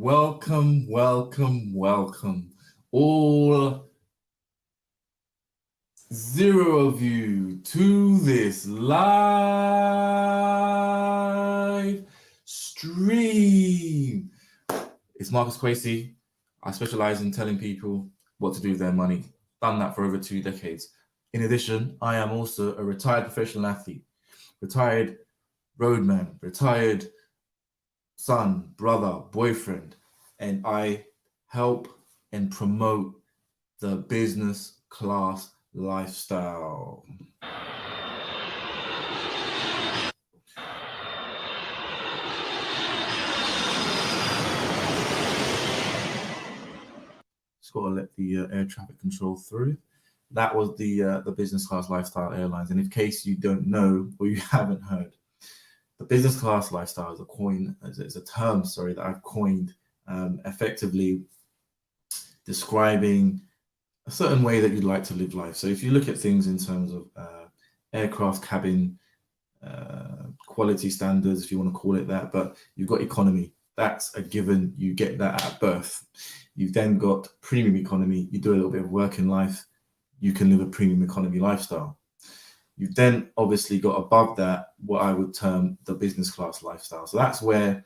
Welcome, welcome, welcome. All zero of you to this live stream. It's Marcus Quasey. I specialize in telling people what to do with their money. Done that for over 2 decades. In addition, I am also a retired professional athlete, retired roadman, retired son, brother, boyfriend, and I help and promote the business class lifestyle. Just got to let the air traffic control through. That was the business class lifestyle airlines. And in case you don't know or you haven't heard, the business class lifestyle is a term, that I've coined, effectively describing a certain way that you'd like to live life. So if you look at things in terms of aircraft cabin quality standards, if you want to call it that, but you've got economy. That's a given. You get that at birth. You've then got premium economy. You do a little bit of work in life, you can live a premium economy lifestyle. You've then obviously got above that what I would term the business class lifestyle. So that's where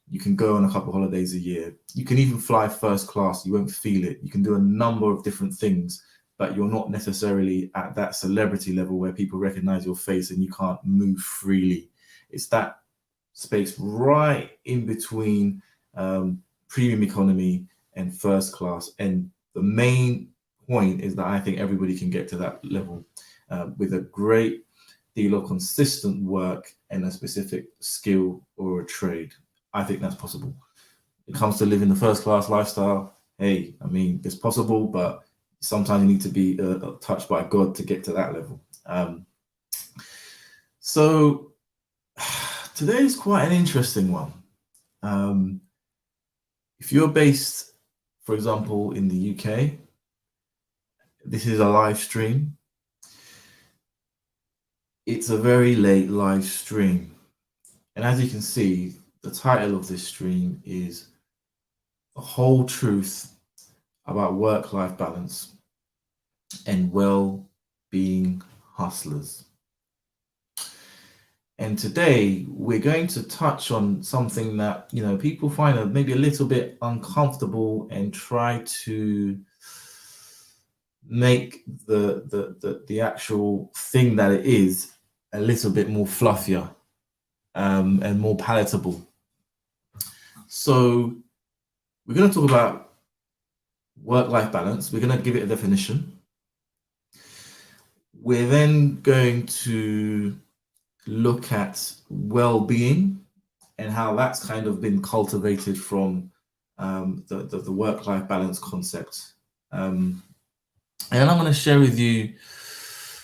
you can go on a couple of holidays a year. You can even fly first class. You won't feel it. You can do a number of different things, but you're not necessarily at that celebrity level where people recognize your face and you can't move freely. It's that space right in between premium economy and first class. And the main point is that I think everybody can get to that level with a great deal of consistent work and a specific skill or a trade. I think that's possible. It comes to living the first class lifestyle. Hey, I mean, it's possible, but sometimes you need to be touched by God to get to that level. So today is quite an interesting one. If you're based, for example, in the UK, this is a live stream. It's a very late live stream. And as you can see, the title of this stream is The Whole Truth About Work-Life Balance and Well-Being Hustlers. And today we're going to touch on something that, people find maybe a little bit uncomfortable and try to make the actual thing that it is a little bit more fluffier and more palatable. So we're going to talk about work-life balance. We're going to give it a definition. We're then going to look at well-being and how that's kind of been cultivated from the work-life balance concept. And I'm going to share with you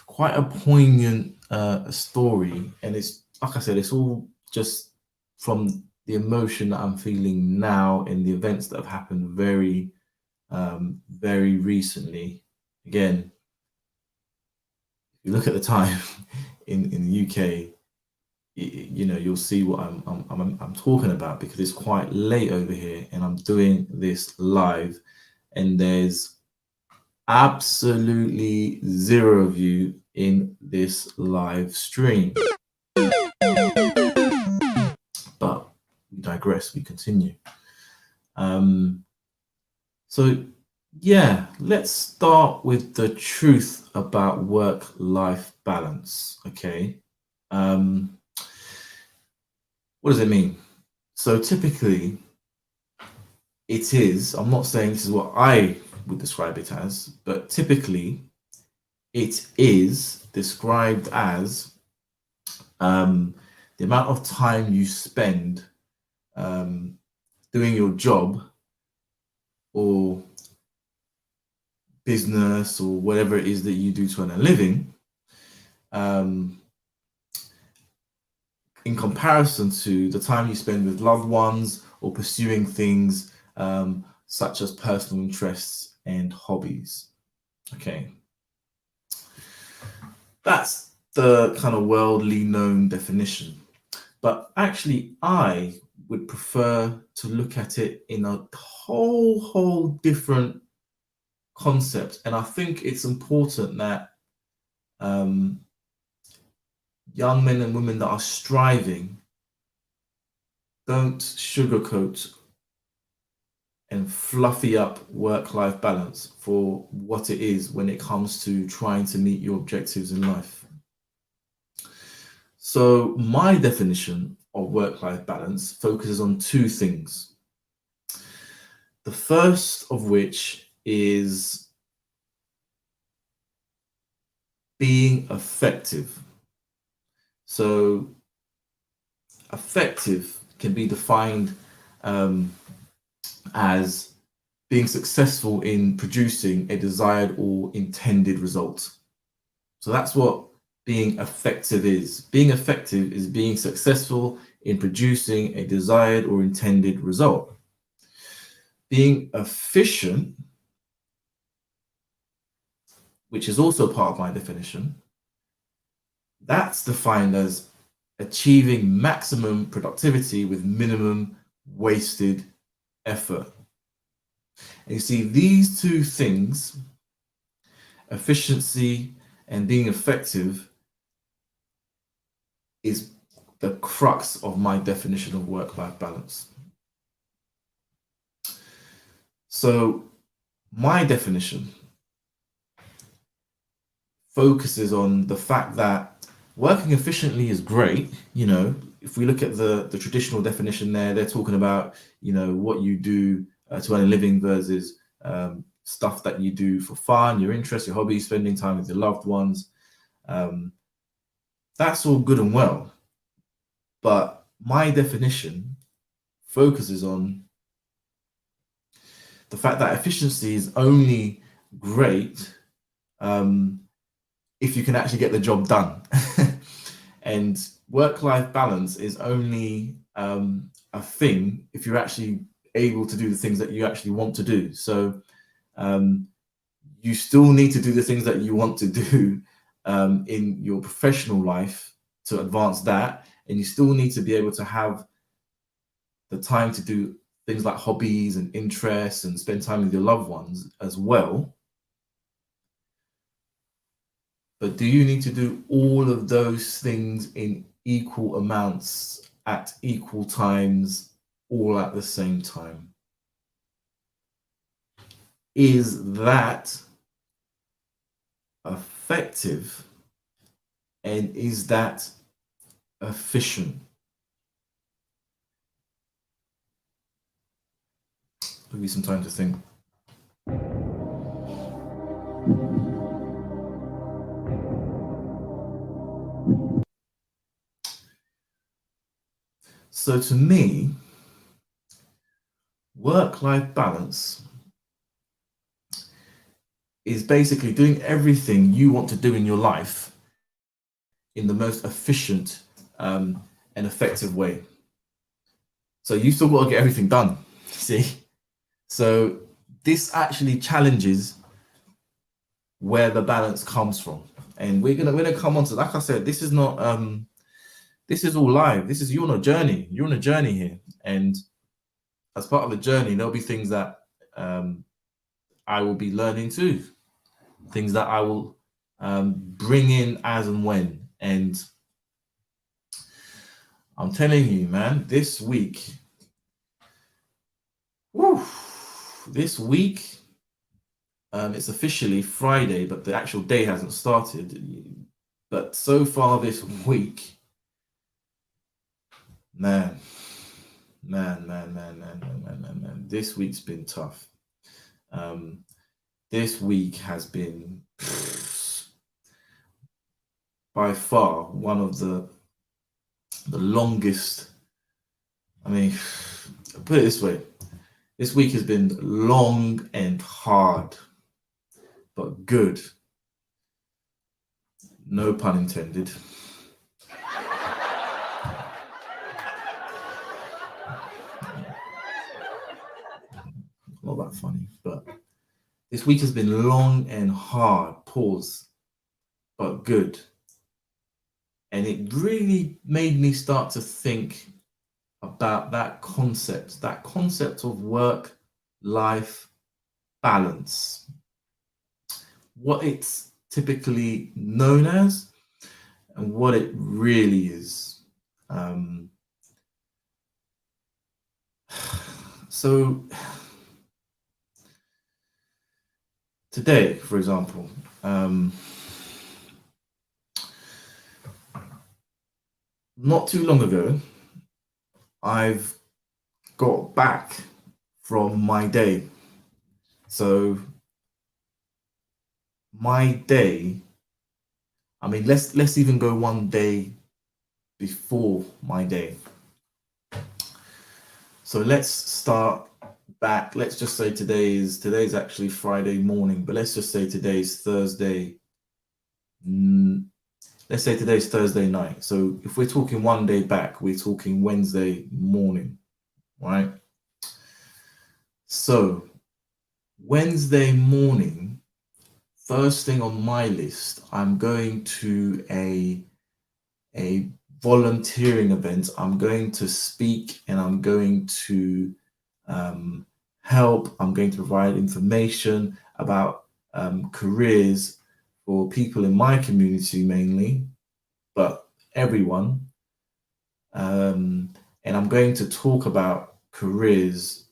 quite a poignant story. And it's, like I said, it's all just from the emotion that I'm feeling now in the events that have happened very, very recently. Again, if you look at the time in the UK, you'll see what I'm talking about, because it's quite late over here and I'm doing this live and there's absolutely zero of you in this live stream. But we digress, we continue. So yeah, let's start with the truth about work-life balance. Okay. What does it mean? So typically it is, I'm not saying this is what I would describe it as, but typically it is described as the amount of time you spend doing your job or business or whatever it is that you do to earn a living, in comparison to the time you spend with loved ones or pursuing things such as personal interests and hobbies. Okay. That's the kind of worldly known definition. But actually, I would prefer to look at it in a whole different concept. And I think it's important that young men and women that are striving don't sugarcoat and fluffy up work-life balance for what it is when it comes to trying to meet your objectives in life. So my definition of work-life balance focuses on two things. The first of which is being effective. So effective can be defined as being successful in producing a desired or intended result. So that's what being effective is. Being effective is being successful in producing a desired or intended result. Being efficient, which is also part of my definition, that's defined as achieving maximum productivity with minimum wasted effort. And you see, these two things, efficiency and being effective, is the crux of my definition of work-life balance. So my definition focuses on the fact that working efficiently is great. You know, if we look at the traditional definition there, they're talking about, you know, what you do to earn a living versus stuff that you do for fun, your interests, your hobbies, spending time with your loved ones. That's all good and well. But my definition focuses on the fact that efficiency is only great if you can actually get the job done. And work-life balance is only a thing if you're actually able to do the things that you actually want to do. So you still need to do the things that you want to do in your professional life to advance that, and you still need to be able to have the time to do things like hobbies and interests and spend time with your loved ones as well. But do you need to do all of those things in equal amounts at equal times, all at the same time? Is that effective? And is that efficient? Give you some time to think. So to me, work-life balance is basically doing everything you want to do in your life in the most efficient and effective way. So you still got to get everything done, see? So this actually challenges where the balance comes from. And we're gonna come on to, like I said, this is not this is all live. This is, you're on a journey. You're on a journey here. And as part of the journey, there'll be things that I will be learning too. Things that I will bring in as and when. And I'm telling you, man, this week, it's officially Friday, but the actual day hasn't started. But so far this week, man, this week's been tough. This week has been by far one of the longest. I mean, put it this way, this week has been long and hard, but good. No pun intended. Not that funny, but this week has been long and hard, pause, but good. And it really made me start to think about that concept of work-life balance, what it's typically known as and what it really is. So today, for example, not too long ago, I've got back from my day. So my day, I mean, let's even go one day before my day. So let's start back. Let's just say today's actually Friday morning, but let's just say today's Thursday. Let's say today's Thursday night. So if we're talking one day back, we're talking Wednesday morning, right? So Wednesday morning, first thing on my list, I'm going to a volunteering event. I'm going to speak and I'm going to help. I'm going to provide information about careers for people in my community mainly, but everyone. And I'm going to talk about careers,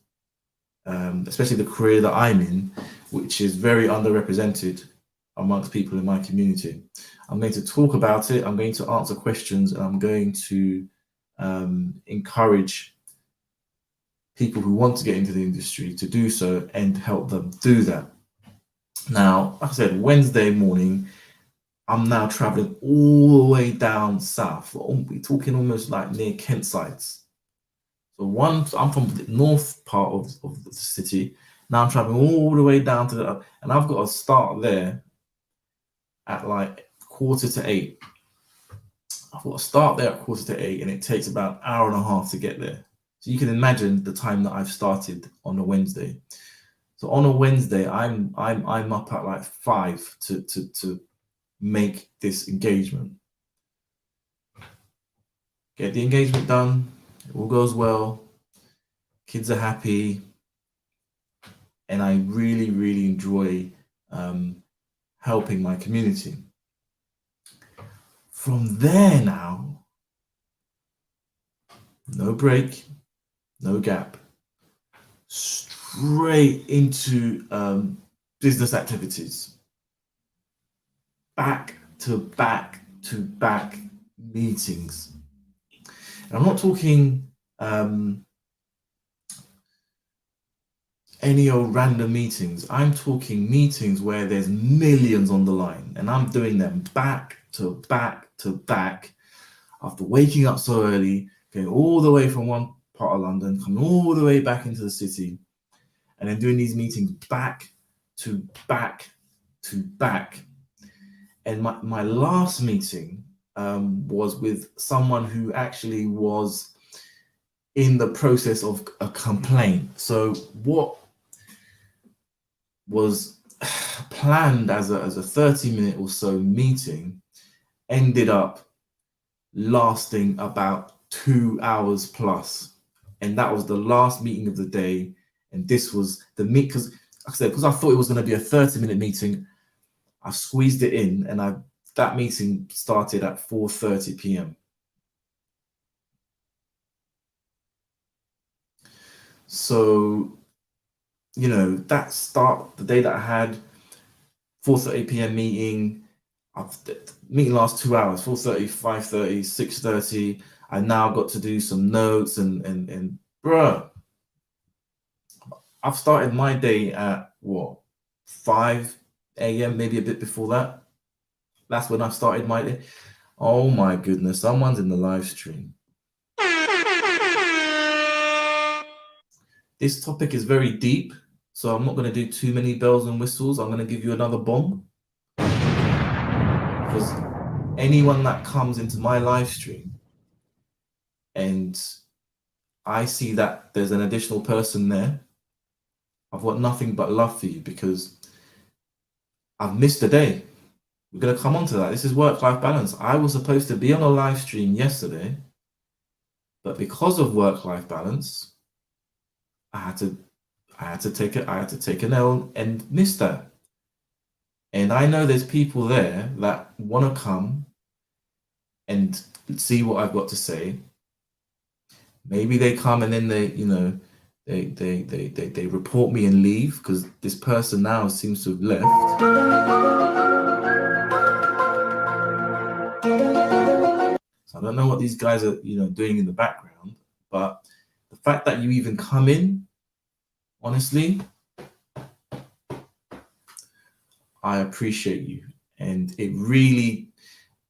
especially the career that I'm in, which is very underrepresented amongst people in my community. I'm going to talk about it, I'm going to answer questions, and I'm going to encourage people who want to get into the industry to do so and help them do that. Now, like I said, Wednesday morning, I'm now traveling all the way down south. We're talking almost like near Kent sides. So I'm from the north part of the city. Now I'm traveling all the way down to and I've got to start there at like 7:45. I've got to start there at 7:45, and it takes about an hour and a half to get there. So you can imagine the time that I've started on a Wednesday. So on a Wednesday, I'm up at like 5 to make this engagement. Get the engagement done, it all goes well, kids are happy, and I really, really enjoy helping my community. From there now, no break, no gap, straight into business activities. Back to back to back meetings. And I'm not talking any old random meetings. I'm talking meetings where there's millions on the line, and I'm doing them back to back to back after waking up so early, going all the way from one part of London, coming all the way back into the city, and then doing these meetings back to back to back. And my last meeting was with someone who actually was in the process of a complaint. So what was planned as a 30-minute or so meeting ended up lasting about 2 hours plus. And that was the last meeting of the day. And this was the meet, because I thought it was going to be a 30-minute meeting, I squeezed it in, and that meeting started at 4:30 p.m. So, you know, the day that I had 4:30 p.m. meeting, meeting lasts 2 hours, 4:30, 5:30, 6:30. I now got to do some notes and bruh, I've started my day at what, 5 a.m., maybe a bit before that. That's when I started my day. Oh my goodness, someone's in the live stream. This topic is very deep, so I'm not going to do too many bells and whistles. I'm going to give you another bomb. Because anyone that comes into my live stream and I see that there's an additional person there, I've got nothing but love for you, because I've missed a day. We're going to come on to that. This is work-life balance. I was supposed to be on a live stream yesterday, But because of work-life balance, I had to take an L and miss that. And I know there's people there that want to come and see what I've got to say. Maybe they come and then they report me and leave because this person now seems to have left. So I don't know what these guys are doing in the background, but the fact that you even come in, honestly, I appreciate you. And it really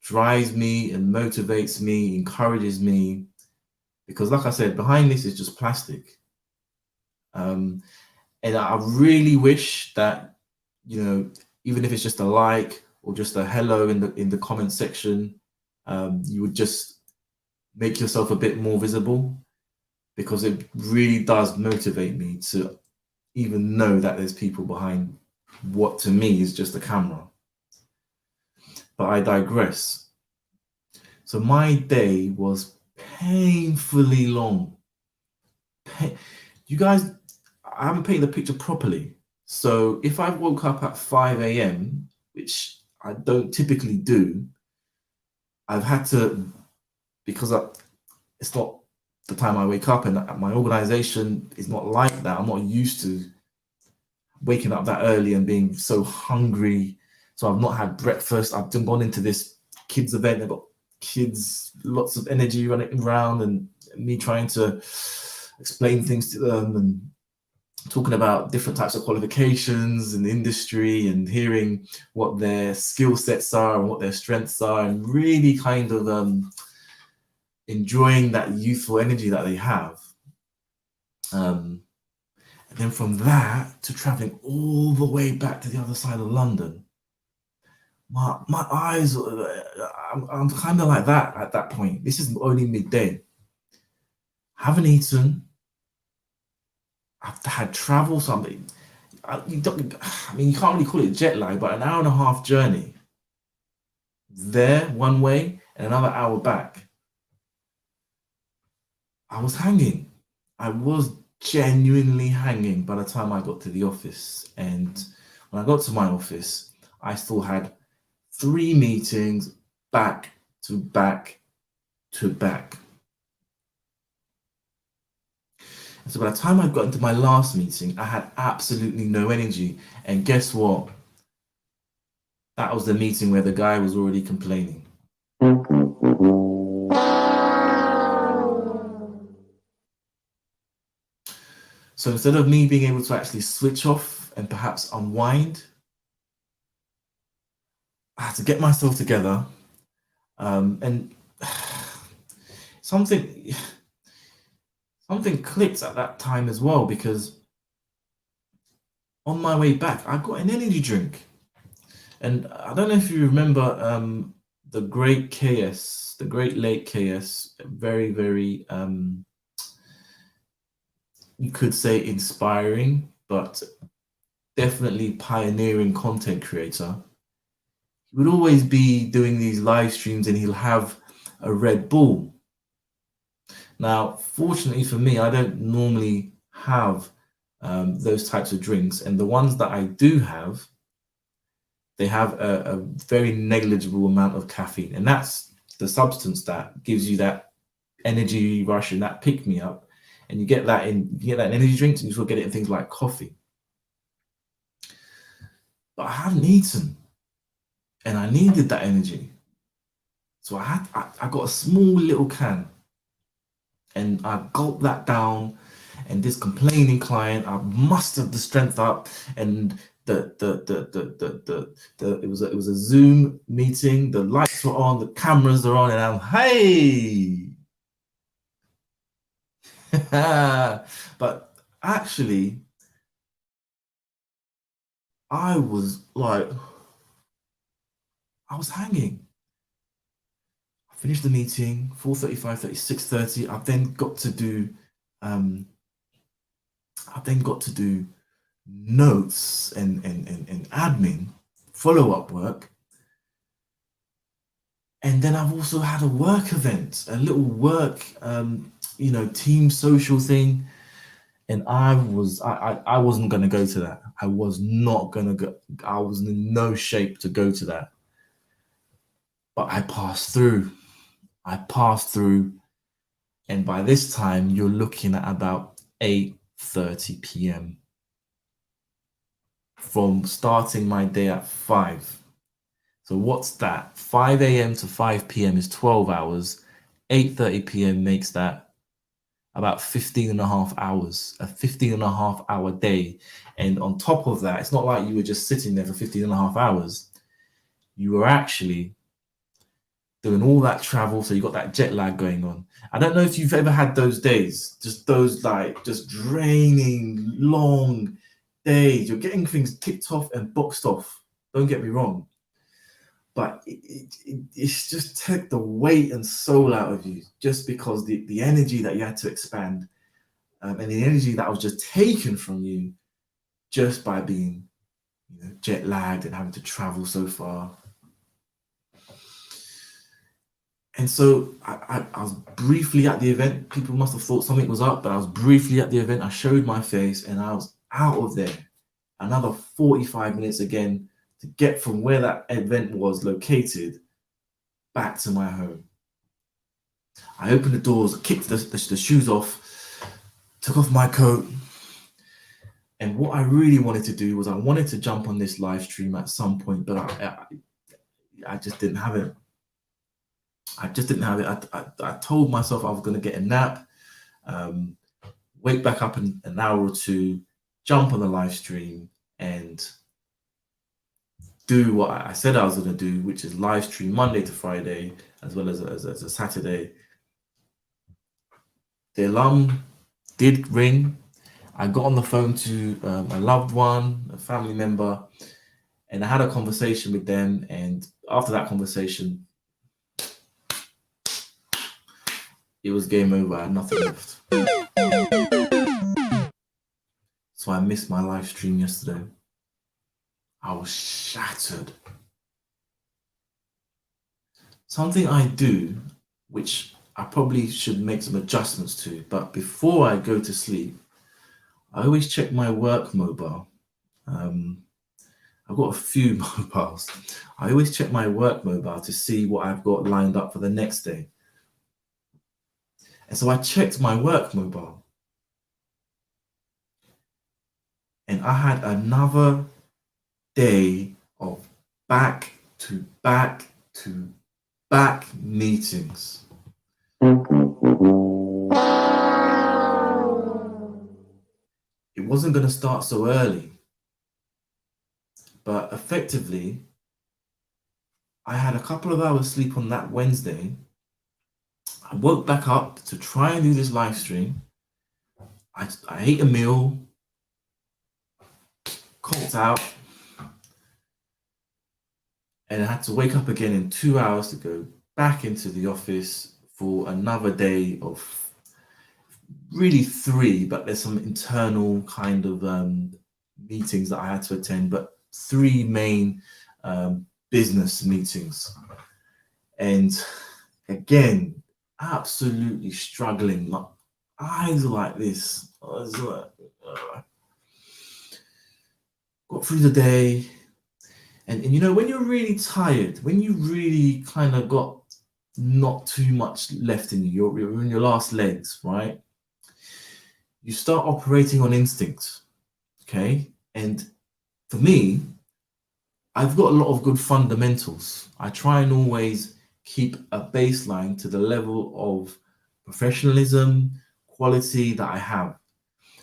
drives me and motivates me, encourages me, because like I said, behind this is just plastic. And I really wish that, even if it's just a like or just a hello in the comment section, you would just make yourself a bit more visible, because it really does motivate me to even know that there's people behind what to me is just a camera. But I digress. So my day was painfully long. You guys, I haven't painted the picture properly. So if I woke up at 5 a.m., which I don't typically do, I've had to, because it's not the time I wake up, and my organization is not like that. I'm not used to waking up that early and being so hungry. So I've not had breakfast. I've gone into this kids event. I've got kids, lots of energy running around, and me trying to explain things to them and talking about different types of qualifications in the industry and hearing what their skill sets are and what their strengths are, and really kind of enjoying that youthful energy that they have. And then from that to traveling all the way back to the other side of London, my eyes, I'm kind of like that at that point. This is only midday. Haven't eaten. I've had travel, something. I mean, you can't really call it jet lag, but an hour and a half journey there one way and another hour back. I was hanging. I was genuinely hanging by the time I got to the office. And when I got to my office, I still had 3 meetings back to back to back. And so by the time I got into my last meeting, I had absolutely no energy. And guess what? That was the meeting where the guy was already complaining. So instead of me being able to actually switch off and perhaps unwind, I had to get myself together. And something clicked at that time as well, because on my way back, I got an energy drink. And I don't know if you remember the Great KS, the Great Lake KS, very, very, you could say inspiring, but definitely pioneering content creator. He would always be doing these live streams and he'll have a Red Bull. Now, fortunately for me, I don't normally have those types of drinks. And the ones that I do have, they have a very negligible amount of caffeine. And that's the substance that gives you that energy rush and that pick me up. And you get that in energy drinks, and you will get it in things like coffee. But I hadn't eaten, and I needed that energy. So I got a small little can, and I gulped that down. And this complaining client, I mustered the strength up, and it was a Zoom meeting. The lights were on, the cameras are on, and I'm hey. But actually, I was hanging. I finished the meeting 4:30, 5:30, 6:30. I've then got to do notes and admin, follow-up work. And then I've also had a work event, a little work team social thing. And I wasn't gonna go to that. I was not gonna go. I was in no shape to go to that. But I passed through. And by this time you're looking at about 8:30 p.m. from starting my day at 5. So what's that? 5 a.m. to 5 p.m. is 12 hours. 8:30 p.m. makes that about 15 and a half hours, a 15 and a half hour day. And on top of that, it's not like you were just sitting there for 15 and a half hours. You were actually doing all that travel. So you got that jet lag going on. I don't know if you've ever had those days, just those just draining, long days. You're getting things ticked off and boxed off. Don't get me wrong. But it's just took the weight and soul out of you, just because the energy that you had to expand, and the energy that was just taken from you just by being jet lagged and having to travel so far. And so I was briefly at the event. People must have thought something was up, but I was briefly at the event. I showed my face and I was out of there. Another 45 minutes again to get from where that event was located back to my home. I opened the doors, kicked the shoes off, took off my coat. And what I really wanted to do was I wanted to jump on this live stream at some point, but I just didn't have it. I told myself I was going to get a nap, wake back up in an hour or two, jump on the live stream and do what I said I was going to do, which is live stream Monday to Friday, as well as a Saturday. The alarm did ring. I got on the phone to a loved one, a family member, and I had a conversation with them. And after that conversation, it was game over. I had nothing left. So I missed my live stream yesterday. I was shattered. Something I do, which I probably should make some adjustments to, but before I go to sleep, I always check my work mobile. I've got a few mobiles. I always check my work mobile to see what I've got lined up for the next day. And so I checked my work mobile. And I had another day of back to back to back meetings. It wasn't going to start so early, but effectively, I had a couple of hours sleep on that Wednesday. I woke back up to try and do this live stream. I ate a meal, conked out, and I had to wake up again in 2 hours to go back into the office for another day of really 3, but there's some internal kind of meetings that I had to attend, but 3 main business meetings. And again, absolutely struggling. My eyes are like this. I was like, got through the day. And when you're really tired, when you really kind of got not too much left in you, you're in your last legs, right? You start operating on instinct, okay? And for me, I've got a lot of good fundamentals. I try and always keep a baseline to the level of professionalism, quality that I have.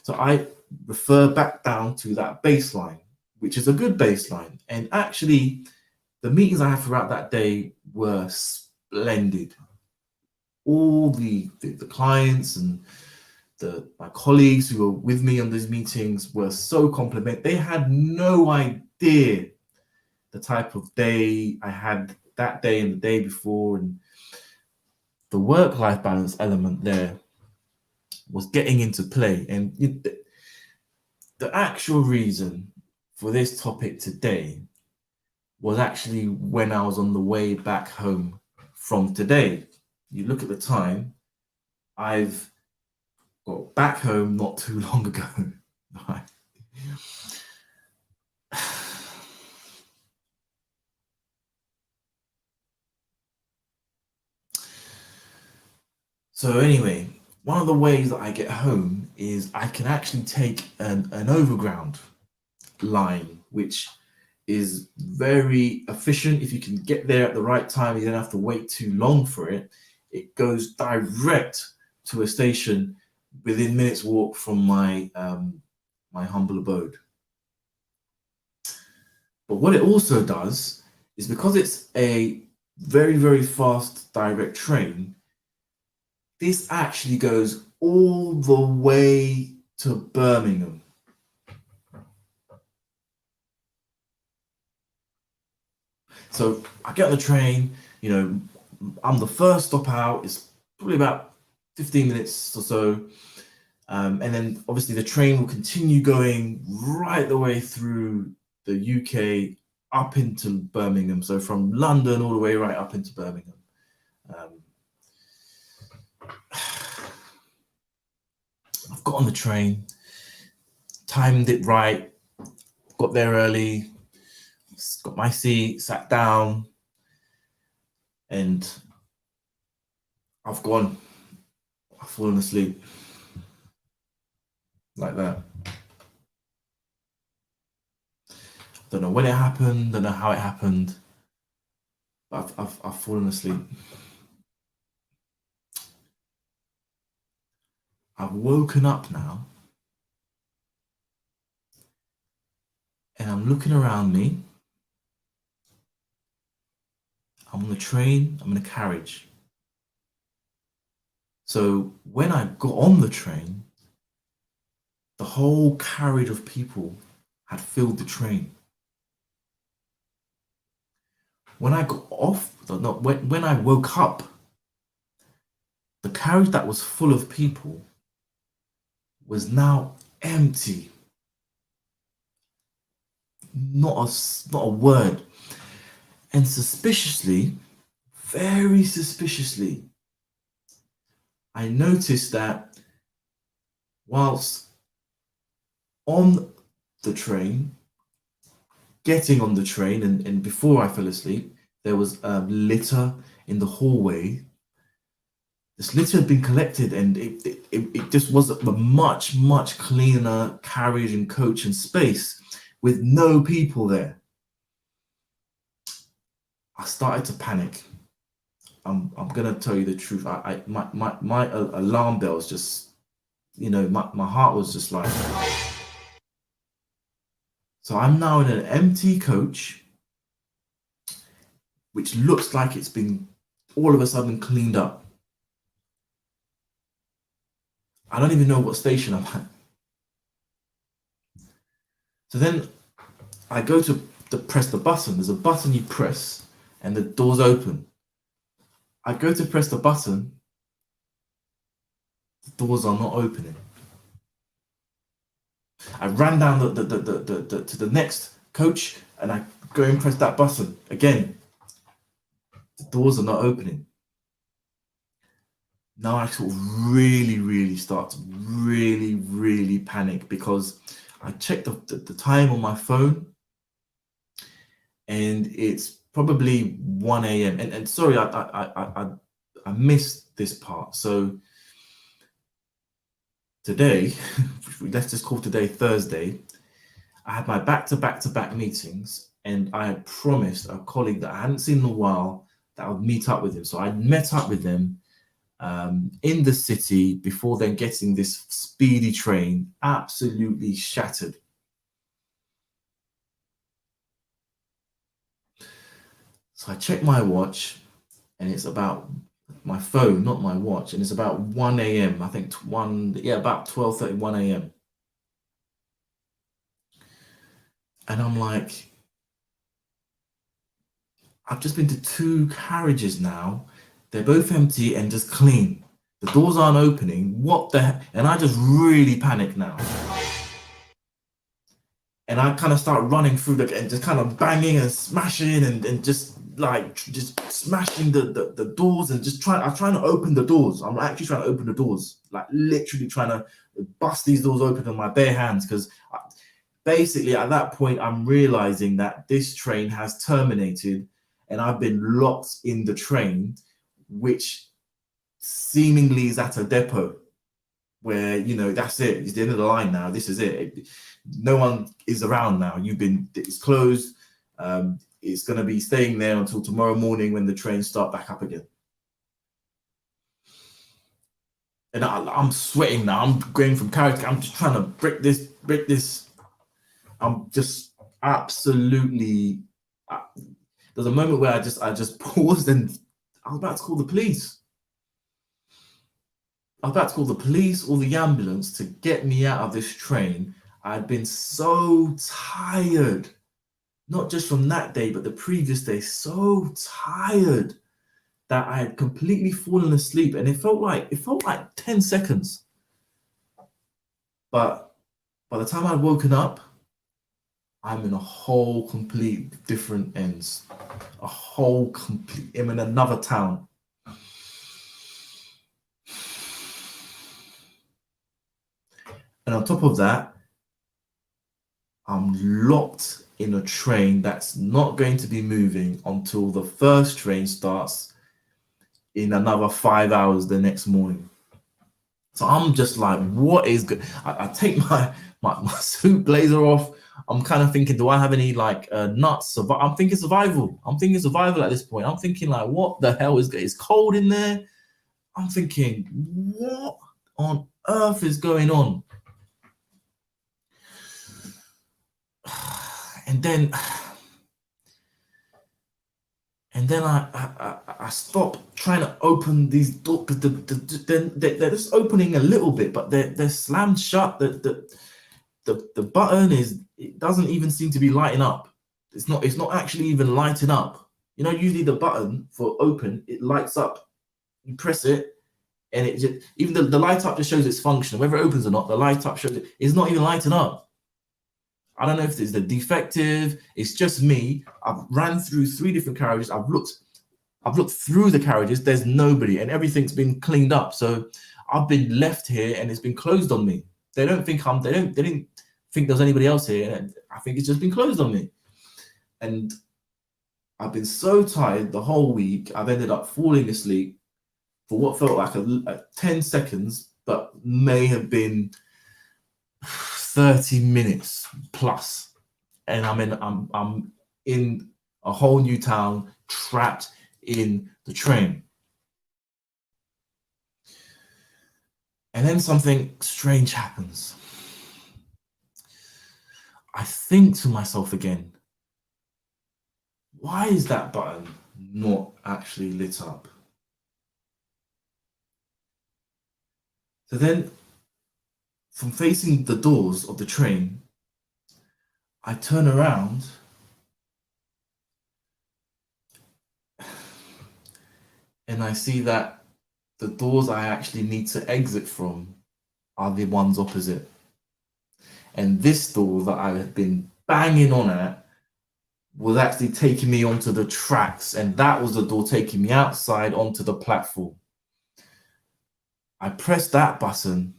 So I refer back down to that baseline, which is a good baseline. And actually, the meetings I had throughout that day were splendid. All the clients and my colleagues who were with me on these meetings were so complimentary. They had no idea the type of day I had that day and the day before, and the work-life balance element there was getting into play. And the actual reason for this topic today was actually when I was on the way back home from today. You look at the time, I've got back home not too long ago. Right. So anyway, one of the ways that I get home is I can actually take an overground line, which is very efficient. If you can get there at the right time, you don't have to wait too long for it. It goes direct to a station within minutes walk from my humble abode. But what it also does is, because it's a very, very fast direct train, this actually goes all the way to Birmingham. So I get on the train, I'm the first stop out. It's probably about 15 minutes or so. And then obviously the train will continue going right the way through the UK up into Birmingham. So from London all the way right up into Birmingham. I've got on the train, timed it right, got there early, got my seat, sat down, and I've fallen asleep like that. Don't know when it happened, don't know how it happened, but I've fallen asleep. I've woken up now, and I'm looking around me. I'm on the train, I'm in a carriage. So when I got on the train, the whole carriage of people had filled the train. When I got off, when I woke up, the carriage that was full of people was now empty. Not a word. And suspiciously, very suspiciously, I noticed that whilst on the train, getting on the train, and before I fell asleep, there was a litter in the hallway. This litter had been collected, and it just was a much, much cleaner carriage and coach and space with no people there. I started to panic. I'm gonna tell you the truth. My alarm bells just, my heart was just like. So I'm now in an empty coach, which looks like it's been all of a sudden cleaned up. I don't even know what station I'm at. So then I go to press the button. There's a button you press and the doors open. I go to press the button, the doors are not opening. I ran down to the next coach and I go and press that button again. The doors are not opening. Now I sort of really start to really panic, because I checked the time on my phone and it's probably 1 a.m. And sorry, I missed this part. So today, let's just call today Thursday, I had my back-to-back meetings, and I had promised a colleague that I hadn't seen in a while that I would meet up with him. So I met up with him in the city before then getting this speedy train absolutely shattered. So I check my watch, and it's about my phone, not my watch, and it's about 1 a.m. I think about 12:30, 1 a.m. And I'm like, I've just been to 2 carriages now. They're both empty and just clean. The doors aren't opening. What the heck? And I just really panic now. and I kind of start running through and just kind of banging and smashing and just like just smashing the doors and just I'm trying to open the doors. I'm actually trying to open the doors, like literally trying to bust these doors open with my bare hands, because basically at that point I'm realizing that this train has terminated and I've been locked in the train, which seemingly is at a depot where, you know, that's it, it's the end of the line now, this is it, no one is around now, it's closed, it's going to be staying there until tomorrow morning when the trains start back up again. And I'm sweating now, I'm going from carriage, I'm just trying to break this. I'm just absolutely, there's a moment where I just paused and I was about to call the police. I was about to call the police or the ambulance to get me out of this train. I'd been so tired, not just from that day, but the previous day, so tired that I had completely fallen asleep, and it felt like 10 seconds. But by the time I'd woken up, I'm in a whole complete different ends. I'm in another town. And on top of that, I'm locked in a train that's not going to be moving until the first train starts in another 5 hours the next morning. So I'm just like, what is good? I take my suit blazer off. I'm kind of thinking, do I have any like nuts? I'm thinking survival. I'm thinking survival at this point. I'm thinking like, what the hell is it's cold in there? I'm thinking, what on earth is going on? And then I stop trying to open these doors, because they're just opening a little bit, but they're slammed shut. The button it doesn't even seem to be lighting up. It's not actually even lighting up. You know, usually the button for open, it lights up. You press it, and it just, even the light up just shows its function. Whether it opens or not, the light up shows it's not even lighting up. I don't know if it's the defective. It's just me. I've ran through 3 different carriages. I've looked through the carriages. There's nobody, and everything's been cleaned up. So I've been left here, and it's been closed on me. They didn't think there's anybody else here. And I think it's just been closed on me. And I've been so tired the whole week. I've ended up falling asleep for what felt like a 10 seconds, but may have been 30 minutes plus, and I'm in a whole new town, trapped in the train. And then something strange happens. I think to myself again, why is that button not actually lit up? So then, from facing the doors of the train, I turn around and I see that the doors I actually need to exit from are the ones opposite. And this door that I had been banging on at was actually taking me onto the tracks, and that was the door taking me outside onto the platform. I pressed that button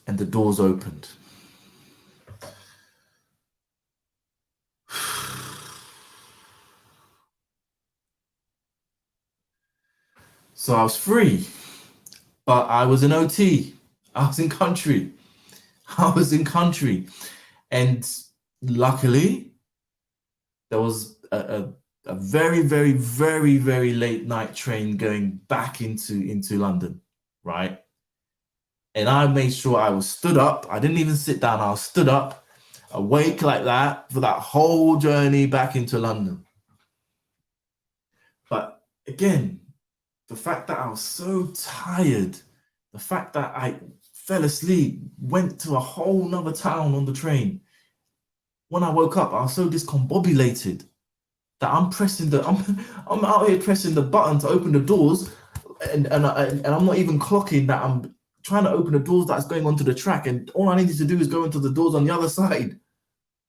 and the doors opened. So I was free, but I was in OT. I was in country. And luckily, there was a very, very, very, very late night train going back into London, right? And I made sure I was stood up. I didn't even sit down. I was stood up, awake like that for that whole journey back into London. But again, the fact that I was so tired, the fact that I fell asleep, went to a whole nother town on the train. When I woke up, I was so discombobulated that I'm out here pressing the button to open the doors, and I'm not even clocking that I'm trying to open the doors that's going onto the track, and all I needed to do is go into the doors on the other side.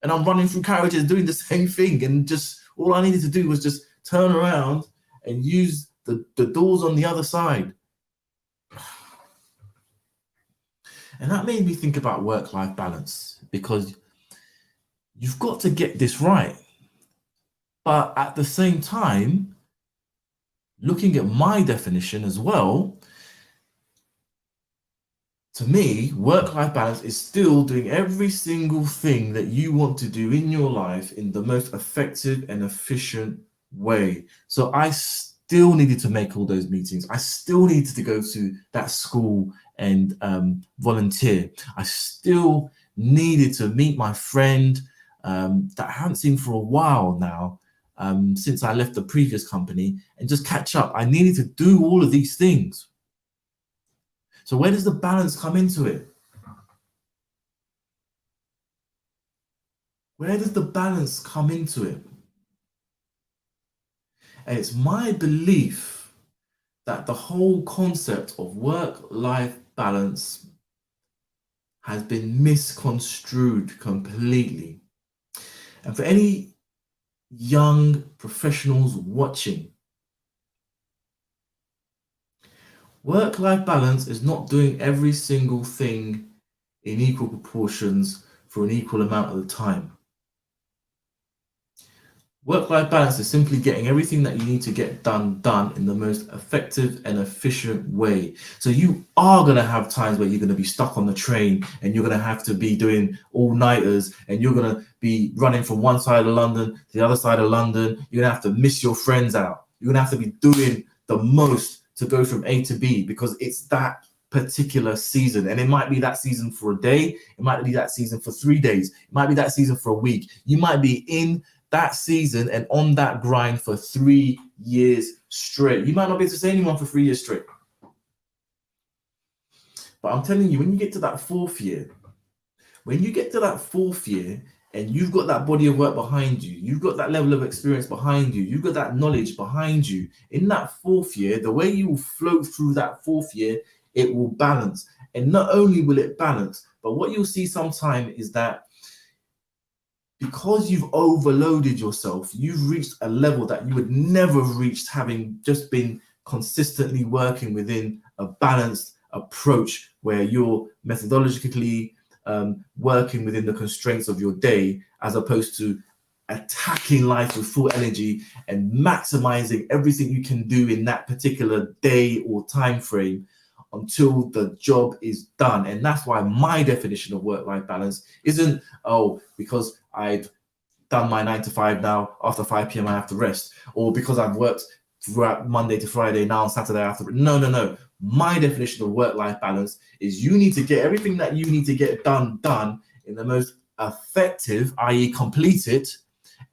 and I'm running through carriages doing the same thing, and just all I needed to do was just turn around and use the doors on the other side. And that made me think about work-life balance, because you've got to get this right. But at the same time, looking at my definition as well, to me, work-life balance is still doing every single thing that you want to do in your life in the most effective and efficient way. So I still needed to make all those meetings. I still needed to go to that school and volunteer. I still needed to meet my friend that I haven't seen for a while now, since I left the previous company, and just catch up. I needed to do all of these things. So where does the balance come into it? Where does the balance come into it? And it's my belief that the whole concept of work-life balance has been misconstrued completely. And for any young professionals watching, work-life balance is not doing every single thing in equal proportions for an equal amount of the time. Work-life balance is simply getting everything that you need to get done in the most effective and efficient way. So you are going to have times where you're going to be stuck on the train, and you're going to have to be doing all-nighters, and you're going to be running from one side of London to the other side of London. You're going to have to miss your friends out. You're going to have to be doing the most to go from A to B, because it's that particular season. And it might be that season for a day. It might be that season for 3 days. It might be that season for a week. You might be in that season and on that grind for 3 years straight. You might not be able to say anyone for 3 years straight. But I'm telling you, when you get to that fourth year, and you've got that body of work behind you, you've got that level of experience behind you, you've got that knowledge behind you, in that fourth year, the way you will flow through that fourth year, it will balance. And not only will it balance, but what you'll see sometime is that because you've overloaded yourself, you've reached a level that you would never have reached having just been consistently working within a balanced approach, where you're methodologically working within the constraints of your day, as opposed to attacking life with full energy and maximizing everything you can do in that particular day or time frame until the job is done. And that's why my definition of work-life balance isn't, oh, because I've done my 9 to 5 now, after 5 p.m. I have to rest, or because I've worked throughout Monday to Friday, now on Saturday I have to. No. My definition of work-life balance is you need to get everything that you need to get done in the most effective, i.e. complete it,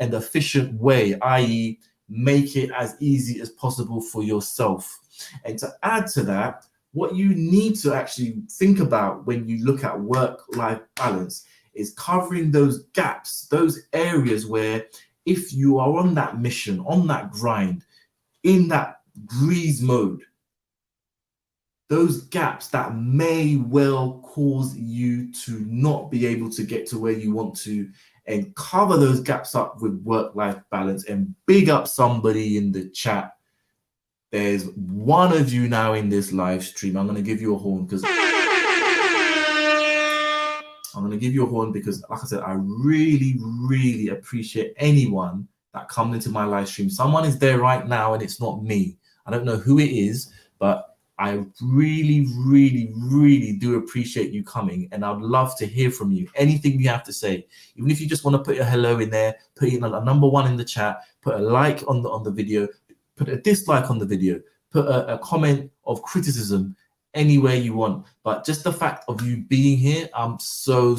and efficient way, i.e. make it as easy as possible for yourself. And to add to that, what you need to actually think about when you look at work-life balance is covering those gaps, those areas where, if you are on that mission, on that grind, in that grease mode, those gaps that may well cause you to not be able to get to where you want to, and cover those gaps up with work-life balance. And big up somebody in the chat. There's one of you now in this live stream. I'm going to give you a horn, because like I said, I really, really appreciate anyone that comes into my live stream. Someone is there right now, and it's not me. I don't know who it is, but I really, really, really do appreciate you coming, and I'd love to hear from you. Anything you have to say, even if you just want to put your hello in there, put in a number 1 in the chat, put a like on the video, put a dislike on the video, put a comment of criticism, anywhere you want. But just the fact of you being here, I'm so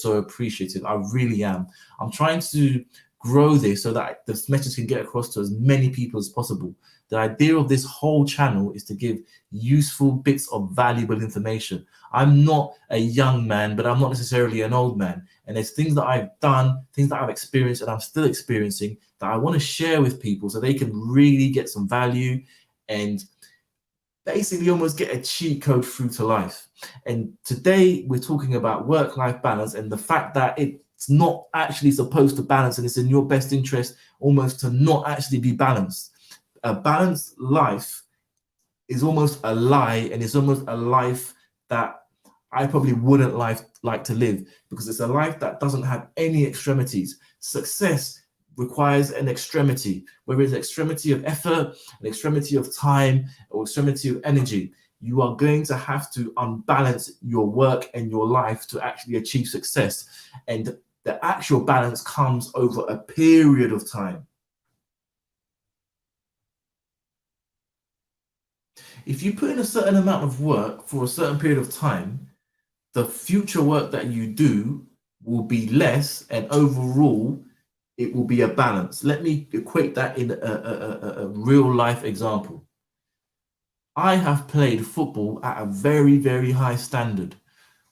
appreciative. I really am. I'm trying to grow this so that this message can get across to as many people as possible. The idea of this whole channel is to give useful bits of valuable information. I'm not a young man, but I'm not necessarily an old man. And there's things that I've done, things that I've experienced and I'm still experiencing, that I want to share with people so they can really get some value and basically almost get a cheat code through to life. And today we're talking about work-life balance, and the fact that it It's not actually supposed to balance, and it's in your best interest almost to not actually be balanced. A balanced life is almost a lie, and it's almost a life that I probably wouldn't like to live, because it's a life that doesn't have any extremities. Success requires an extremity, whether it's an extremity of effort, an extremity of time, or extremity of energy. You are going to have to unbalance your work and your life to actually achieve success. And the actual balance comes over a period of time. If you put in a certain amount of work for a certain period of time, the future work that you do will be less, and overall it will be a balance. Let me equate that in a real life example. I have played football at a very, very high standard.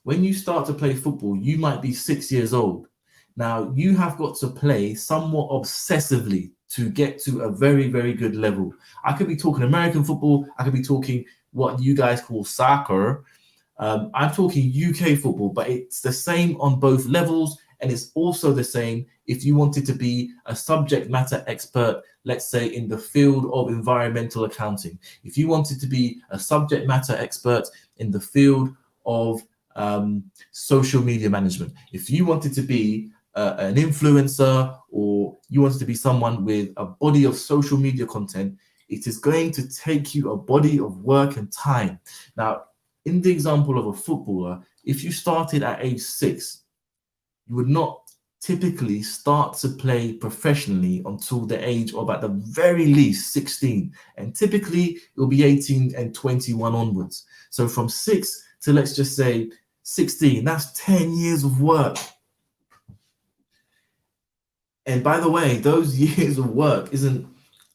When you start to play football, you might be 6 years old. Now, you have got to play somewhat obsessively to get to a very, very good level. I could be talking American football. I could be talking what you guys call soccer. I'm talking UK football, but it's the same on both levels. And it's also the same if you wanted to be a subject matter expert, let's say in the field of environmental accounting. If you wanted to be a subject matter expert in the field of social media management, if you wanted to be an influencer, or you wanted to be someone with a body of social media content, it is going to take you a body of work and time. Now, in the example of a footballer, if you started at age 6, you would not typically start to play professionally until the age of, at the very least, 16. And typically it will be 18 and 21 onwards. So from 6 to, let's just say, 16, that's 10 years of work. And by the way, those years of work isn't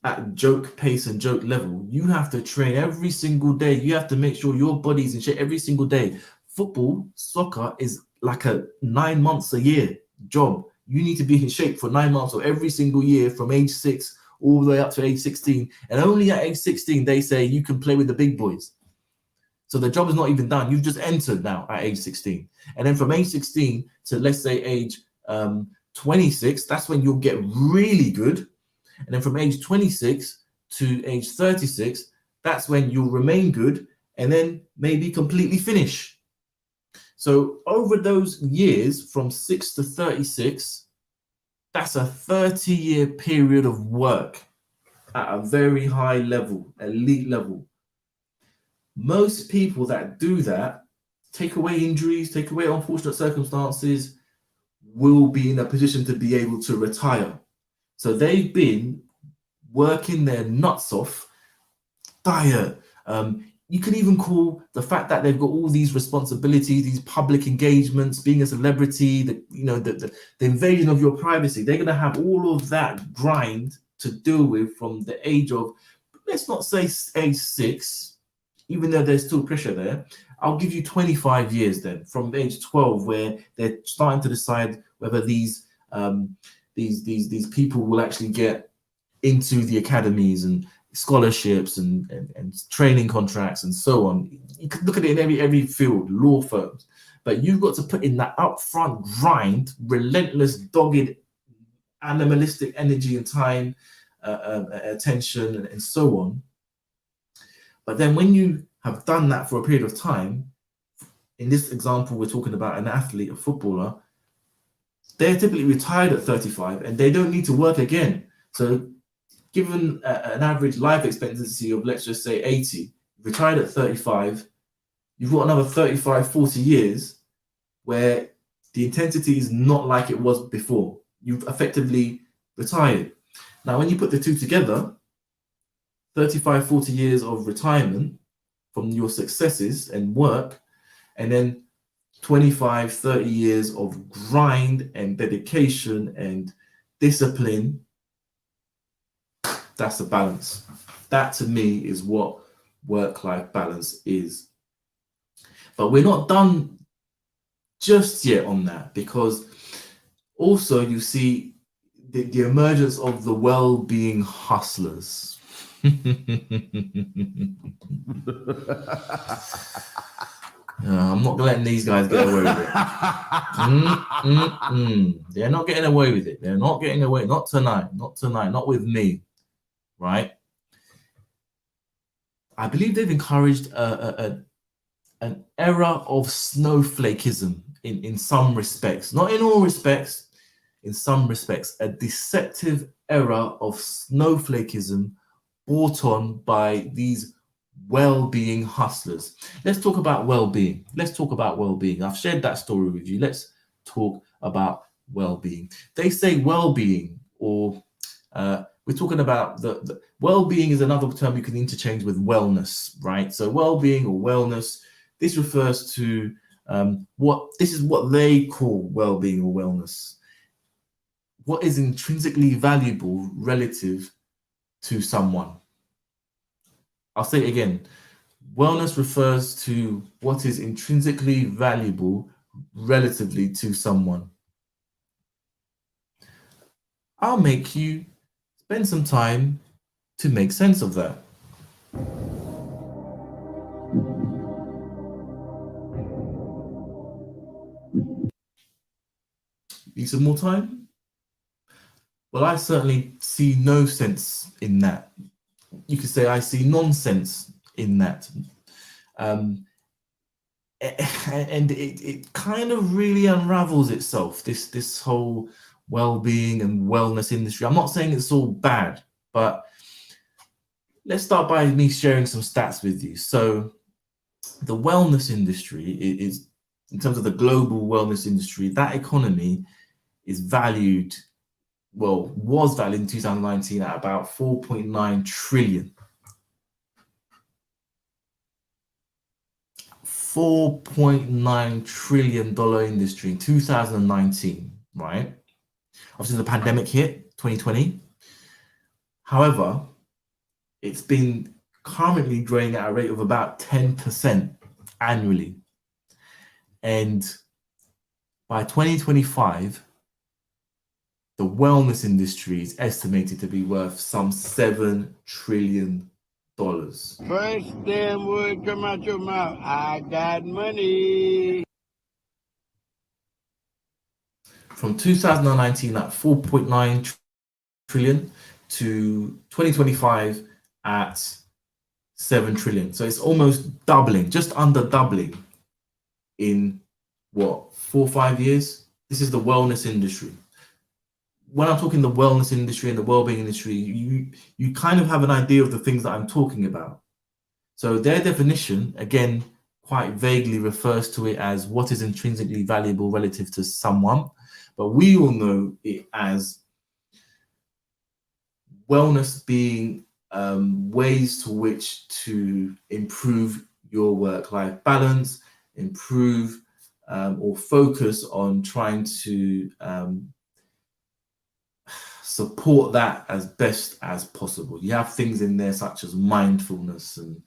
at joke pace and joke level. You have to train every single day. You have to make sure your body's in shape every single day. Football, soccer is like a 9 months a year job. You need to be in shape for 9 months of every single year from age 6 all the way up to age 16. And only at age 16, they say you can play with the big boys. So the job is not even done. You've just entered now at age 16. And then from age 16 to, let's say, age 26, that's when you'll get really good. And then from age 26 to age 36, that's when you'll remain good and then maybe completely finish. So over those years from 6 to 36, that's a 30-year period of work at a very high level, elite level. Most people that do that, take away injuries, take away unfortunate circumstances, will be in a position to be able to retire. So they've been working their nuts off, diet. You can even call the fact that they've got all these responsibilities, these public engagements, being a celebrity, the invasion of your privacy. They're going to have all of that grind to deal with from the age of, let's not say age 6, even though there's still pressure there. I'll give you 25 years then, from age 12, where they're starting to decide whether these people will actually get into the academies and scholarships and training contracts and so on. You can look at it in every field, law firms, but you've got to put in that upfront grind, relentless, dogged, animalistic energy and time, attention, and so on. But then when you have done that for a period of time, in this example, we're talking about an athlete, a footballer, they're typically retired at 35 and they don't need to work again. So given an average life expectancy of, let's just say 80, retired at 35, you've got another 35, 40 years where the intensity is not like it was before. You've effectively retired. Now, when you put the two together, 35, 40 years of retirement from your successes and work, and then 25, 30 years of grind and dedication and discipline, that's a balance. That to me is what work-life balance is. But we're not done just yet on that, because also you see the emergence of the well-being hustlers. I'm not letting these guys get away with it. They're not getting away with it. They're not getting away. Not tonight. Not tonight. Not with me. Right? I believe they've encouraged an era of snowflakism in some respects. Not in all respects. In some respects, a deceptive era of snowflakism brought on by these well-being hustlers. Let's talk about well-being. Let's talk about well-being. I've shared that story with you. Let's talk about well-being. They say well-being, or we're talking about the well-being is another term you can interchange with wellness, right? So well-being or wellness, this refers to this is what they call well-being or wellness. What is intrinsically valuable relative to someone. I'll say it again. Wellness refers to what is intrinsically valuable relatively to someone. I'll make you spend some time to make sense of that. Need some more time? Well, I certainly see no sense in that. You could say I see nonsense in that. And it kind of really unravels itself, this whole well-being and wellness industry. I'm not saying it's all bad, but let's start by me sharing some stats with you. So the wellness industry is, in terms of the global wellness industry, that economy is valued, well, was valued in 2019 at about 4.9 trillion. $4.9 trillion industry in 2019, right? Obviously, the pandemic hit 2020. However, it's been currently growing at a rate of about 10% annually. And by 2025, the wellness industry is estimated to be worth some $7 trillion. First damn word come out your mouth, I got money. From 2019 at 4.9 trillion to 2025 at 7 trillion. So it's almost doubling, just under doubling in what, 4 or 5 years? This is the wellness industry. When I'm talking the wellness industry and the well-being industry, you kind of have an idea of the things that I'm talking about. So their definition, again, quite vaguely refers to it as what is intrinsically valuable relative to someone, but we all know it as wellness being ways to which to improve your work-life balance, improve or focus on trying to support that as best as possible. You have things in there such as mindfulness and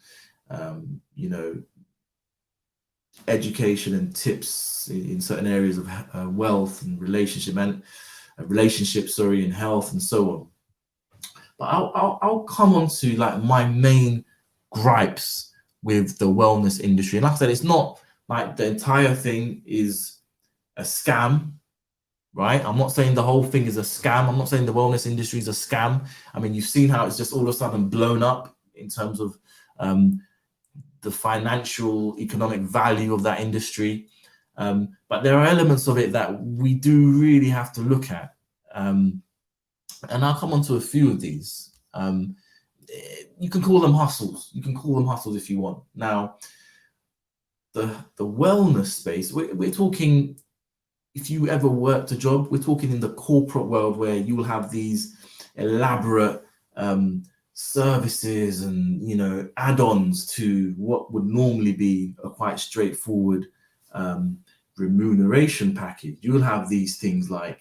education and tips in certain areas of wealth and relationships, and health and so on. But I'll come on to like my main gripes with the wellness industry. And like I said, it's not like the entire thing is a scam, right? I'm not saying the whole thing is a scam. I'm not saying the wellness industry is a scam. I mean, you've seen how it's just all of a sudden blown up in terms of the financial, economic value of that industry. But there are elements of it that we do really have to look at. And I'll come on to a few of these. You can call them hustles. You can call them hustles if you want. Now, the wellness space, we're talking, if you ever worked a job, we're talking in the corporate world where you will have these elaborate services and add-ons to what would normally be a quite straightforward remuneration package. You'll have these things like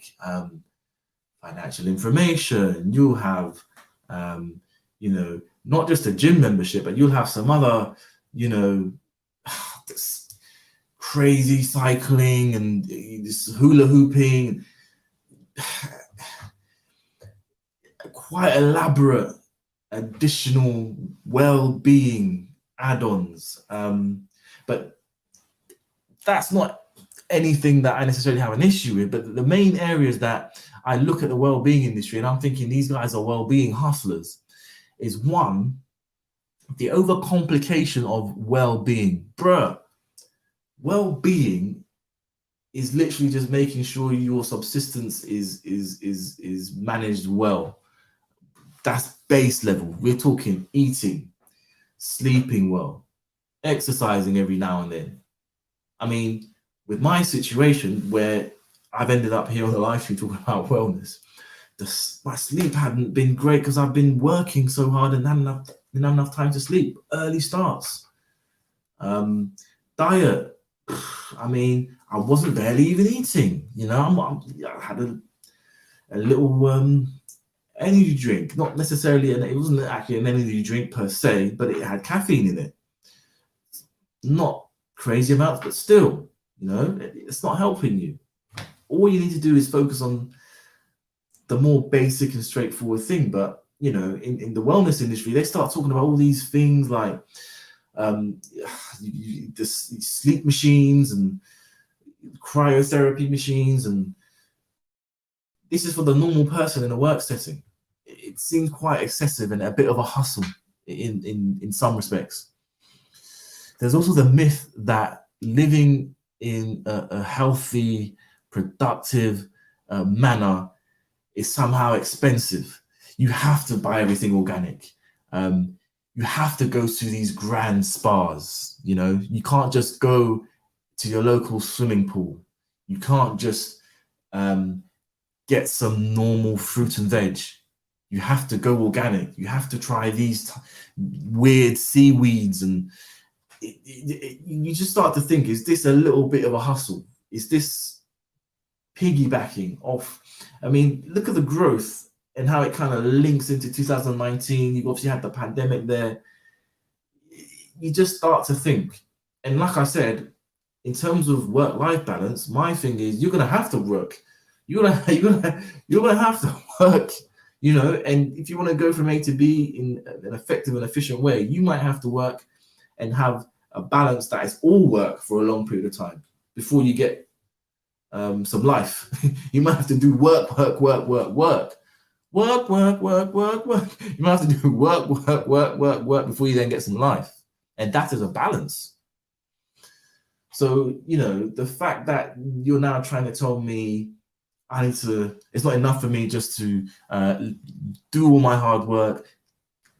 financial information. You'll have not just a gym membership, but you'll have some other this crazy cycling and this hula hooping, quite elaborate additional well-being add-ons. But that's not anything that I necessarily have an issue with, but the main areas that I look at the well-being industry and I'm thinking these guys are well-being hustlers is one, the overcomplication of well-being. Bruh, well-being is literally just making sure your subsistence is managed well. That's base level. We're talking eating, sleeping well, exercising every now and then. I mean, with my situation where I've ended up here on the live stream talking about wellness, my sleep hadn't been great because I've been working so hard and didn't have enough time to sleep. Early starts. Diet. I mean, I wasn't barely even eating. You know, I had a little energy drink, not necessarily, and it wasn't actually an energy drink per se, but it had caffeine in it. Not crazy amounts, but still, you know, it's not helping you. All you need to do is focus on the more basic and straightforward thing. But you know, in the wellness industry, they start talking about all these things like the sleep machines and cryotherapy machines, and this is for the normal person in a work setting. It seems quite excessive and a bit of a hustle in some respects. There's also the myth that living in a healthy, productive manner is somehow expensive. You have to buy everything organic. You have to go to these grand spas. You know, you can't just go to your local swimming pool. You can't just get some normal fruit and veg. You have to go organic. You have to try these weird seaweeds, and you just start to think, is this a little bit of a hustle? Is this piggybacking off? I mean, look at the growth and how it kind of links into 2019. You've obviously had the pandemic there. You just start to think. And like I said, in terms of work-life balance, my thing is you're gonna have to work. You're gonna have to work, you know, and if you want to go from A to B in an effective and efficient way, you might have to work and have a balance that is all work for a long period of time before you get some life. You might have to do work. You might have to do work before you then get some life. And that is a balance. So, you know, the fact that you're now trying to tell me it's not enough for me just to do all my hard work,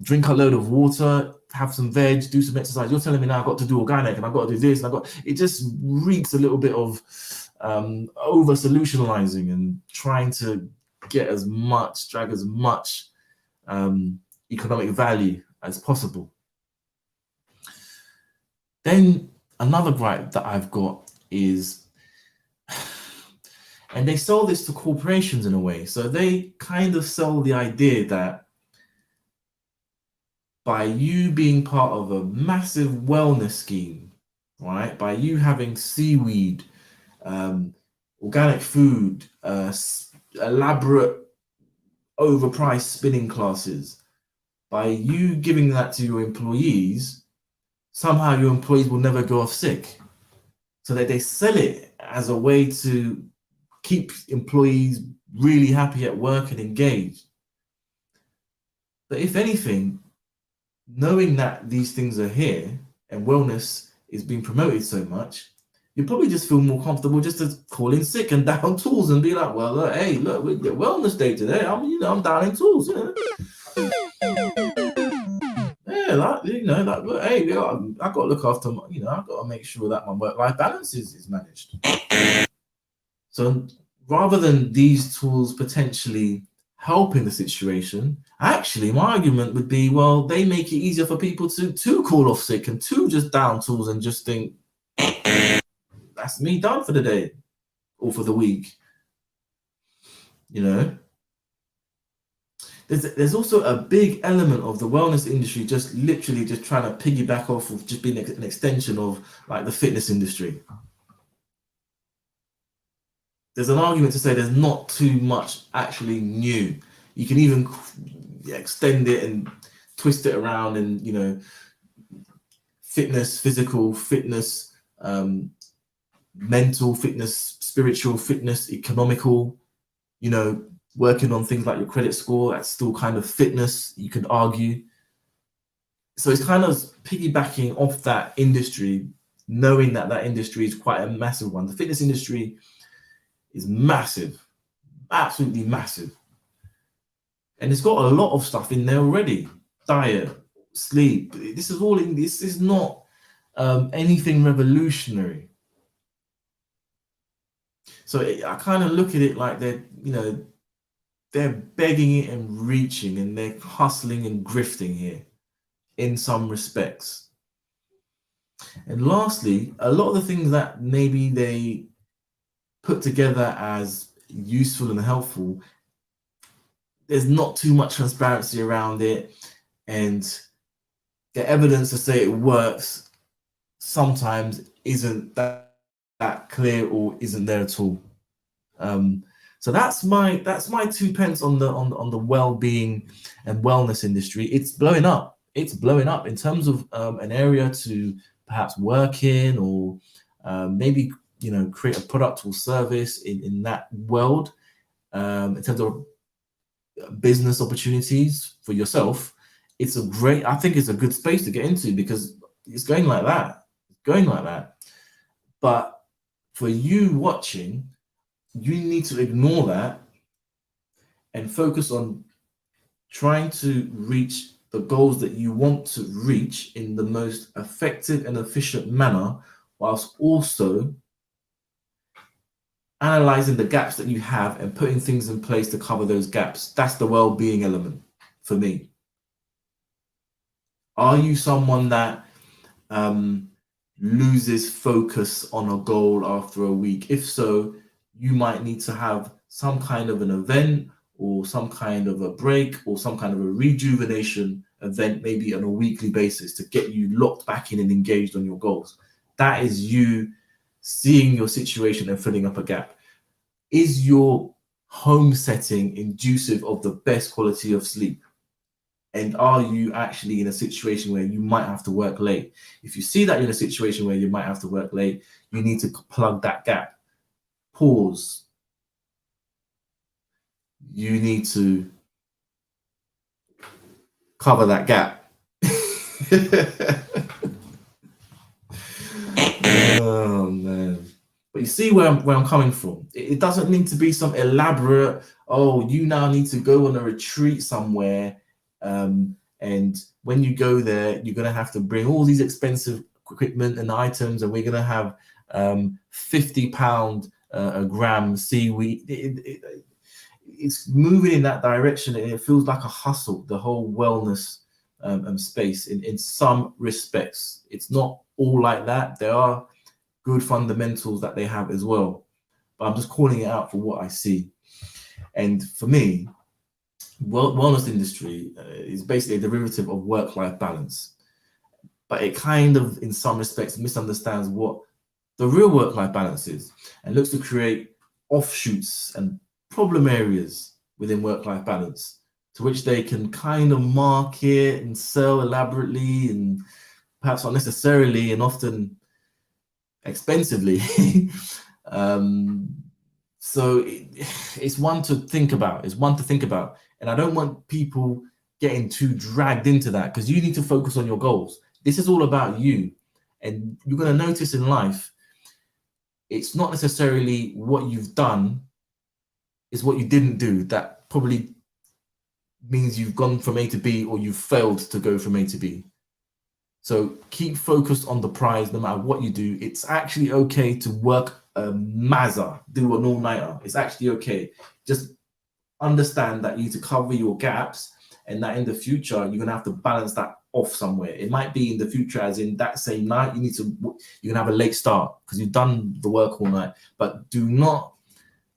drink a load of water, have some veg, do some exercise. You're telling me now I've got to do organic and I've got to do this, and it just reeks a little bit of over solutionalizing and trying to drag as much economic value as possible. Then another gripe that I've got is, and they sell this to corporations in a way. So they kind of sell the idea that by you being part of a massive wellness scheme, right? By you having seaweed, organic food, elaborate, overpriced spinning classes, by you giving that to your employees, somehow your employees will never go off sick. So that they sell it as a way to keep employees really happy at work and engaged. But if anything, knowing that these things are here and wellness is being promoted so much, you probably just feel more comfortable just to call in sick and down tools and be like, well, hey, look, we get wellness day today. I'm down in tools. Hey, I've got to look after I've got to make sure that my work-life balance is managed. So rather than these tools potentially helping the situation, actually my argument would be, well, they make it easier for people to call off sick and to just down tools and just think, that's me done for the day or for the week. You know, there's also a big element of the wellness industry just literally just trying to piggyback off of just being an extension of like the fitness industry. There's an argument to say there's not too much actually new. You can even extend it and twist it around, and physical fitness, mental fitness, spiritual fitness, economical, you know, working on things like your credit score, that's still kind of fitness, you could argue. So it's kind of piggybacking off that industry, knowing that that industry is quite a massive one. The fitness industry is massive, absolutely massive. And it's got a lot of stuff in there already. Diet, sleep. This is all in, this is not anything revolutionary. So I kind of look at it like they're, you know, they're begging it and reaching, and they're hustling and grifting here in some respects. And lastly, a lot of the things that maybe they put together as useful and helpful, there's not too much transparency around it, and the evidence to say it works sometimes isn't that clear or isn't there at all. So that's my 2 pence on the well-being and wellness industry. It's blowing up. It's blowing up in terms of an area to perhaps work in, or maybe, you know, create a product or service in that world. In terms of business opportunities for yourself, it's a great, I think it's a good space to get into, because it's going like that. It's going like that. But for you watching, you need to ignore that and focus on trying to reach the goals that you want to reach in the most effective and efficient manner, whilst also analyzing the gaps that you have and putting things in place to cover those gaps. That's the well-being element for me. Are you someone that loses focus on a goal after a week? If so, you might need to have some kind of an event, or some kind of a break, or some kind of a rejuvenation event, maybe on a weekly basis, to get you locked back in and engaged on your goals. That is you seeing your situation and filling up a gap. Is your home setting conducive of the best quality of sleep? And are you actually in a situation where you might have to work late? If you see that you're in a situation where you might have to work late, you need to plug that gap. Pause. You need to cover that gap. Oh man. But you see where I'm coming from. It doesn't need to be some elaborate, oh, you now need to go on a retreat somewhere. And when you go there, you're going to have to bring all these expensive equipment and items, and we're going to have £50 a gram seaweed. It's moving in that direction, and it feels like a hustle, the whole wellness space in some respects. It's not all like that. There are good fundamentals that they have as well, but I'm just calling it out for what I see. And for me, wellness industry is basically a derivative of work-life balance, but it kind of, in some respects, misunderstands what the real work-life balance is, and looks to create offshoots and problem areas within work-life balance, to which they can kind of market and sell elaborately, and perhaps not necessarily, and often expensively. So it's one to think about. It's one to think about. And I don't want people getting too dragged into that, because you need to focus on your goals. This is all about you. And you're going to notice in life, it's not necessarily what you've done, it's what you didn't do that probably means you've gone from A to B, or you've failed to go from A to B. So keep focused on the prize no matter what you do. It's actually okay to work a mazza, do an all-nighter. It's actually okay. Just understand that you need to cover your gaps, and that in the future you're going to have to balance that off somewhere. It might be in the future, as in that same night you're gonna have a late start because you've done the work all night. But do not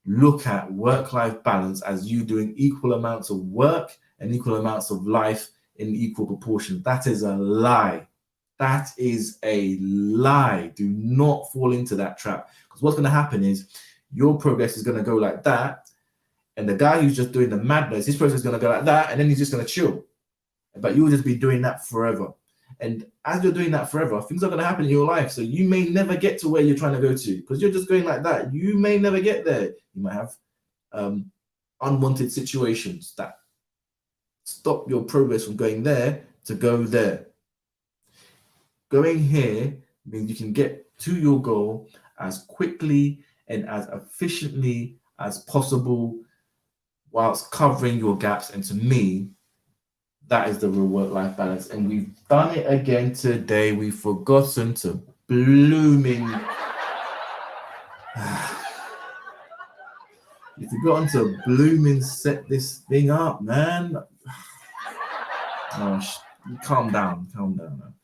look at work-life balance as you doing equal amounts of work and equal amounts of life in equal proportion. That is a lie. That is a lie. Do not fall into that trap, because what's going to happen is your progress is going to go like that, and the guy who's just doing the madness, his progress is going to go like that, and then he's just going to chill. But you'll just be doing that forever. And as you're doing that forever, things are going to happen in your life. So you may never get to where you're trying to go to because you're just going like that. You may never get there. You might have unwanted situations that stop your progress from going there to go there. Going here means you can get to your goal as quickly and as efficiently as possible whilst covering your gaps. And to me, that is the real work-life balance. And we've done it again today. We've forgotten to blooming... You've forgotten to blooming set this thing up, man. Oh, calm down, man.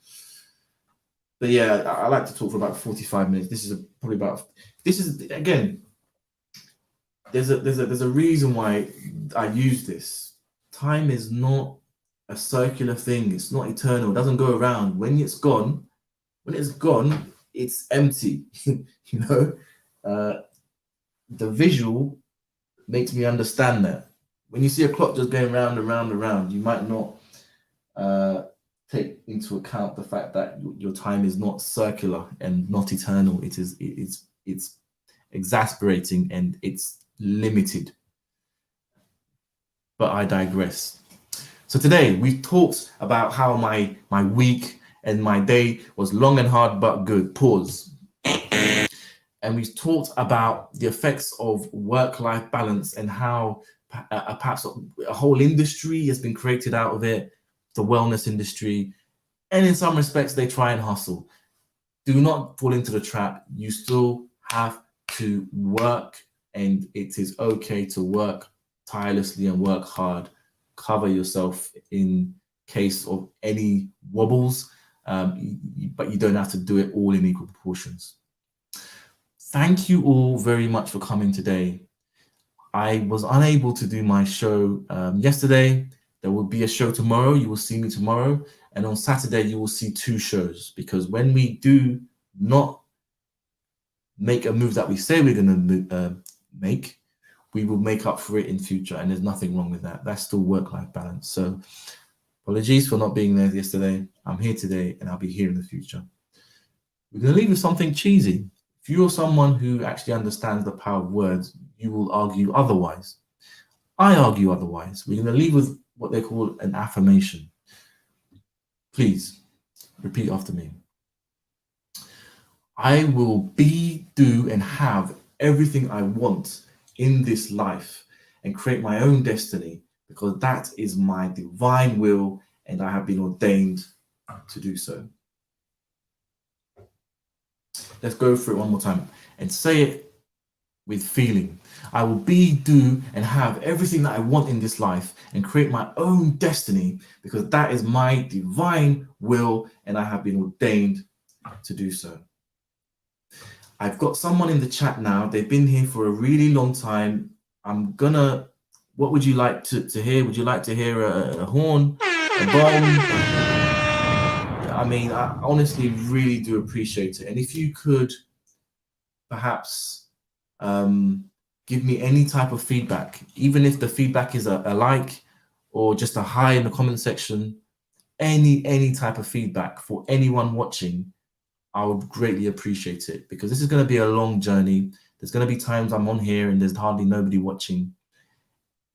But yeah, I like to talk for about 45 minutes. This is again, there's a reason why I use this. Time is not a circular thing. It's not eternal. It doesn't go around. When it's gone, it's empty. You know, the visual makes me understand that. When you see a clock just going round and round and round, you might not take into account the fact that your time is not circular and not eternal. It's exasperating and it's limited. But I digress. So today we talked about how my week and my day was long and hard but good. Pause. And we talked about the effects of work-life balance and how perhaps a whole industry has been created out of it, the wellness industry. And in some respects, they try and hustle. Do not fall into the trap. You still have to work, and it is okay to work tirelessly and work hard. Cover yourself in case of any wobbles, but you don't have to do it all in equal proportions. Thank you all very much for coming today. I was unable to do my show yesterday. There will be a show tomorrow. You will see me tomorrow. And on Saturday, you will see 2 shows, because when we do not make a move that we say we're going to make, we will make up for it in future. And there's nothing wrong with that. That's still work-life balance. So apologies for not being there yesterday. I'm here today and I'll be here in the future. We're going to leave with something cheesy. If you're someone who actually understands the power of words, you will argue otherwise. I argue otherwise. We're going to leave with what they call an affirmation. Please repeat after me. I will be, do, and have everything I want in this life and create my own destiny, because that is my divine will and I have been ordained to do so. Let's go through it one more time and say it with feeling. I will be, do, and have everything that I want in this life and create my own destiny, because that is my divine will and I have been ordained to do so. I've got someone in the chat now. They've been here for a really long time. What would you like to hear? Would you like to hear a horn, a bomb? I mean, I honestly really do appreciate it. And if you could perhaps give me any type of feedback, even if the feedback is a like or just a hi in the comment section, any type of feedback for anyone watching, I would greatly appreciate it, because this is going to be a long journey. There's going to be times I'm on here and there's hardly nobody watching.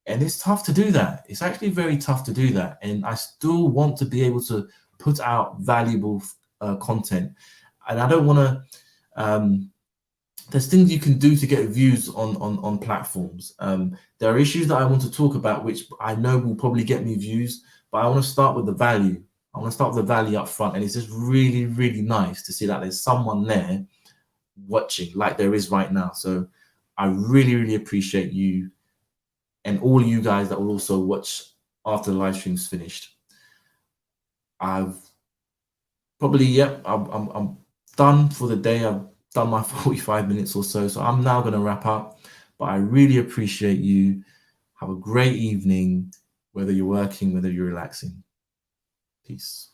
And it's tough to do that. It's actually very tough to do that. And I still want to be able to put out valuable content. And I don't want to, there's things you can do to get views on platforms. There are issues that I want to talk about, which I know will probably get me views, but I want to start with the value. I want to start with the value up front. And it's just really, really nice to see that there's someone there watching like there is right now. So I really, really appreciate you and all you guys that will also watch after the live stream's finished. I've probably, I'm done for the day. I've done my 45 minutes or so. So I'm now going to wrap up, but I really appreciate you. Have a great evening, whether you're working, whether you're relaxing. Peace.